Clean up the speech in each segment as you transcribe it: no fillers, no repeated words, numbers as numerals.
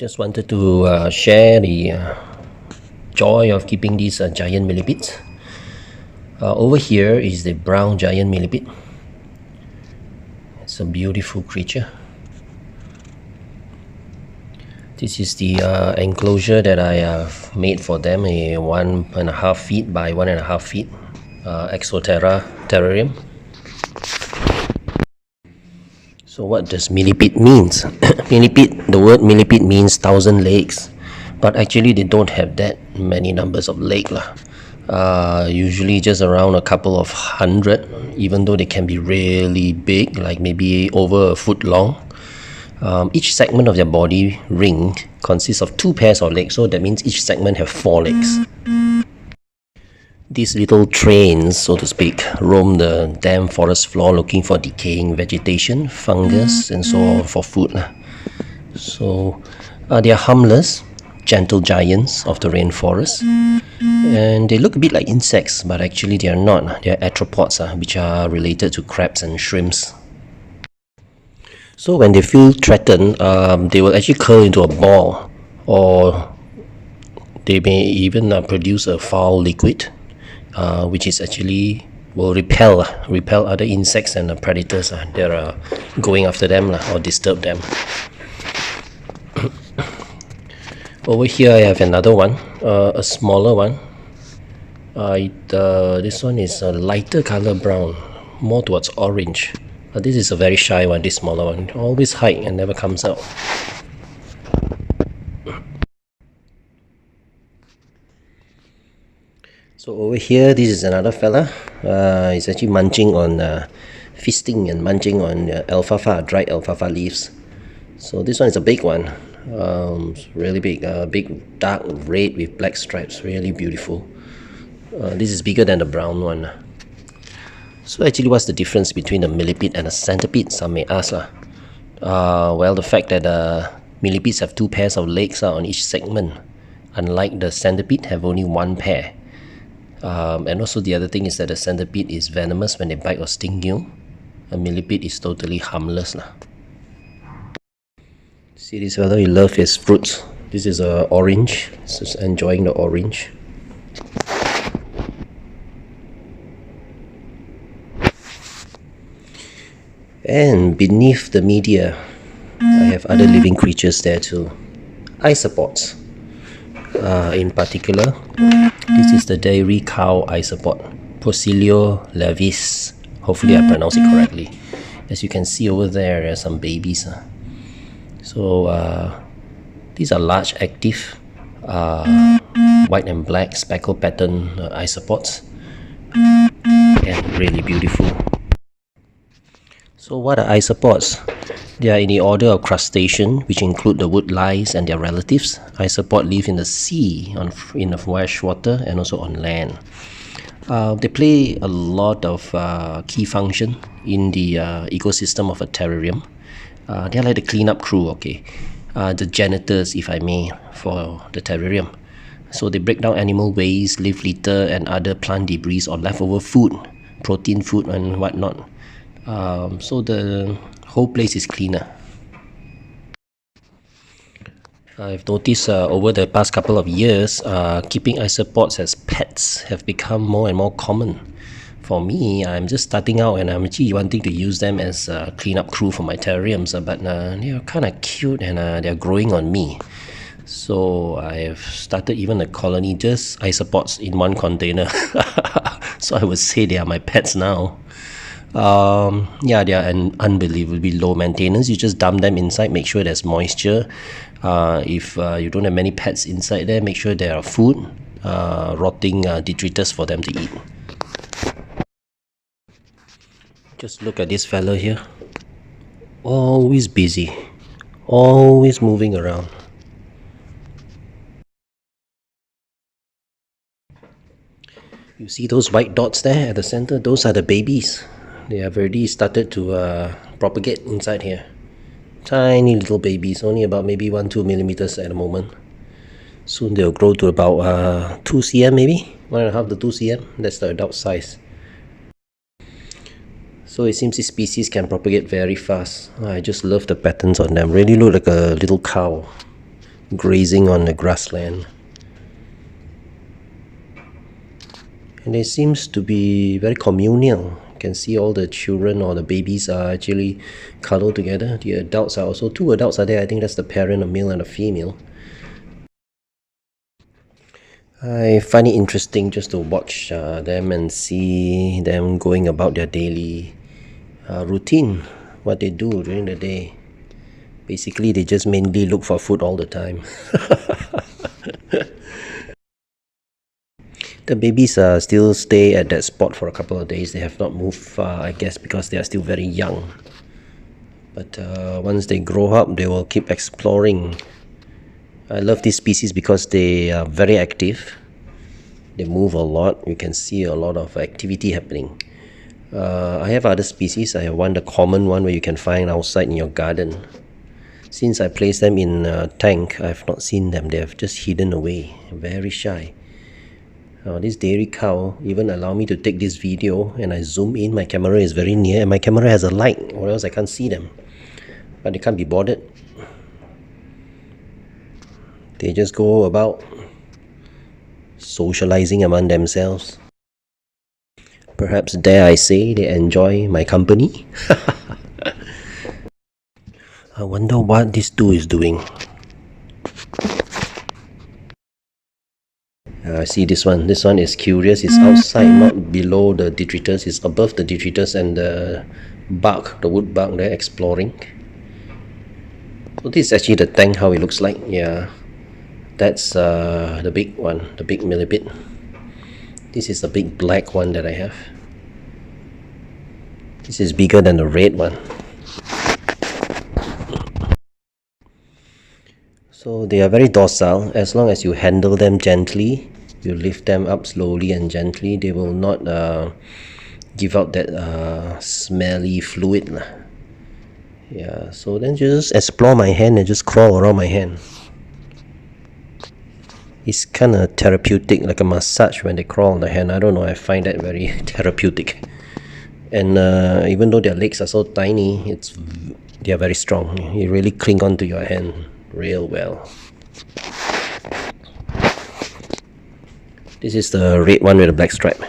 Just wanted to share the joy of keeping these giant millipedes. Over here is the brown giant millipede. It's a beautiful creature. This is the enclosure that I have made for them, a 1.5 feet by 1.5 feet Exoterra terrarium. So what does millipede means? Millipede, the word millipede means 1,000 legs, but actually they don't have that many numbers of legs lah. Usually just around a couple of hundred, even though they can be really big, like maybe over a foot long. Each segment of their body ring consists of 2 pairs of legs, so that means each segment have 4 legs. These little trains, so to speak, roam the damp forest floor looking for decaying vegetation, fungus, and so on for food. So they are harmless, gentle giants of the rainforest, and they look a bit like insects, but actually they are not. They are arthropods, which are related to crabs and shrimps. So when they feel threatened, they will actually curl into a ball, or they may even produce a foul liquid, which is actually will repel other insects and predators that are going after them or disturb them. Over here I have another one, a smaller one. This one is a lighter color brown, more towards orange. But this is a very shy one, this smaller one. Always hide and never comes out. So over here, this is another fella. He's actually munching on, feasting and munching on alfalfa, dried alfalfa leaves. So this one is a big one. It's really big, big dark red with black stripes, really beautiful. This is bigger than the brown one. So actually, what's the difference between a millipede and a centipede? Some may ask. Well, the fact that millipedes have 2 pairs of legs on each segment, unlike the centipede have only 1 pair. And also the other thing is that the centipede is venomous when they bite or sting you. A millipede is totally harmless. See this fellow, he loves his fruits. This is orange, so he's enjoying the orange. And beneath the media, I have other living creatures there too. Isopods. In particular, this is the dairy cow isopod, Procilio levis. Hopefully I pronounced it correctly. As you can see over there are some babies. So these are large, active, white and black speckle pattern isopods, and really beautiful. So what are isopods? They are in the order of crustacean, which include the wood lice and their relatives. Isopods live in the sea, in the fresh water, and also on land. They play a lot of key function in the ecosystem of a terrarium. They are like the cleanup crew, okay? The janitors, if I may, for the terrarium. So they break down animal waste, leaf litter, and other plant debris or leftover food, protein food and whatnot. So the whole place is cleaner. I've noticed over the past couple of years, keeping isopods as pets have become more and more common. For me, I'm just starting out and I'm actually wanting to use them as a cleanup crew for my terrariums, but they're kind of cute and they're growing on me. So I've started even a colony, just isopods in one container. So I would say they are my pets now. Yeah, they are an unbelievably low maintenance. You just dump them inside, make sure there's moisture. If you don't have many pets inside there, make sure there are food, rotting detritus for them to eat. Just look at this fellow here. Always busy, always moving around. You see those white dots there at the center? Those are the babies. They have already started to propagate inside here. Tiny little babies, only about maybe 1-2 millimeters at the moment. Soon they'll grow to about 2 cm maybe, 1.5 to 2 cm. That's the adult size. So it seems this species can propagate very fast. I just love the patterns on them. Really look like a little cow. grazing on the grassland. And it seems to be very communal. You can see all the children or the babies are actually cuddled together. The adults are also, 2 adults are there. I think that's the parent, a male and a female. I find it interesting just to watch them and see them going about their daily routine, what they do during the day. Basically, they just mainly look for food all the time. The babies still stay at that spot for a couple of days. They have not moved far, I guess, because they are still very young. But once they grow up, they will keep exploring. I love this species because they are very active. They move a lot. You can see a lot of activity happening. I have other species. I have one, the common one, where you can find outside in your garden. Since I placed them in a tank, I have not seen them. They have just hidden away, very shy. This dairy cow even allow me to take this video, and I zoom in. My camera is very near, and my camera has a light, or else I can't see them. But they can't be bothered. They just go about socializing among themselves. Perhaps dare I say they enjoy my company. I wonder what this two is doing. I see this one. This one is curious. It's outside, not below the detritus. It's above the detritus and the bark, the wood bark. They're exploring. So this is actually the tank, how it looks like. Yeah, that's the big one, the big millipede. This is the big black one that I have. This is bigger than the red one. So they are very docile. As long as you handle them gently, you lift them up slowly and gently, they will not give out that smelly fluid. Yeah, so then you just explore my hand and just crawl around my hand. It's kind of therapeutic, like a massage when they crawl on the hand. I don't know, I find that very therapeutic. And even though their legs are so tiny, they are very strong. You really cling onto your hand real well. This is the red one with the black stripe.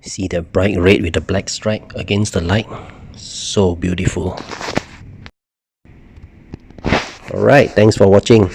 See the bright red with the black stripe against the light? So beautiful. Alright, thanks for watching.